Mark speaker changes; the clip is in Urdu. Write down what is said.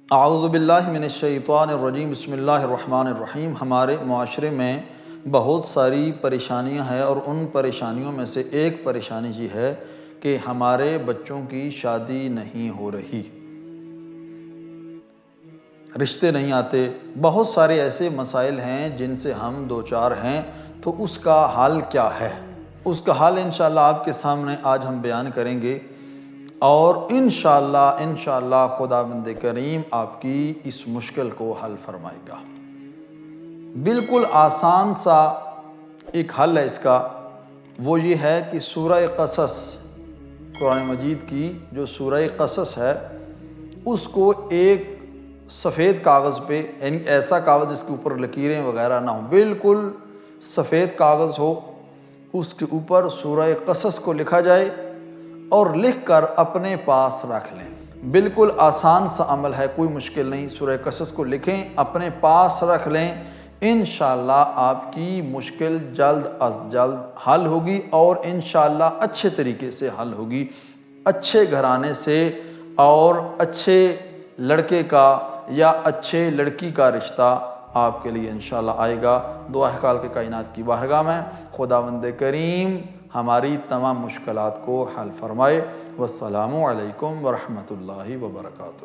Speaker 1: اعوذ باللہ من الشیطان الرجیم، بسم اللہ الرحمن الرحیم۔ ہمارے معاشرے میں بہت ساری پریشانیاں ہیں، اور ان پریشانیوں میں سے ایک پریشانی یہ ہے کہ ہمارے بچوں کی شادی نہیں ہو رہی، رشتے نہیں آتے۔ بہت سارے ایسے مسائل ہیں جن سے ہم دوچار ہیں، تو اس کا حل کیا ہے؟ اس کا حل انشاءاللہ آپ کے سامنے آج ہم بیان کریں گے، اور انشاءاللہ خداوند کریم آپ کی اس مشکل کو حل فرمائے گا۔ بالکل آسان سا ایک حل ہے اس کا، وہ یہ ہے کہ سورہ قصص، قرآن مجید کی جو سورہ قصص ہے، اس کو ایک سفید کاغذ پہ، یعنی ایسا کاغذ جس کے اوپر لکیریں وغیرہ نہ ہوں، بالکل سفید کاغذ ہو، اس کے اوپر سورہ قصص کو لکھا جائے اور لکھ کر اپنے پاس رکھ لیں۔ بالکل آسان سا عمل ہے، کوئی مشکل نہیں۔ سورہ قصص کو لکھیں، اپنے پاس رکھ لیں، انشاءاللہ آپ کی مشکل جلد از جلد حل ہوگی، اور انشاءاللہ اچھے طریقے سے حل ہوگی، اچھے گھرانے سے، اور اچھے لڑکے کا یا اچھے لڑکی کا رشتہ آپ کے لیے انشاءاللہ آئے گا۔ دعا ہے خالق کائنات کی بارگاہ میں خداوند کریم ہماری تمام مشکلات کو حل فرمائے۔ والسلام علیکم ورحمۃ اللہ وبرکاتہ۔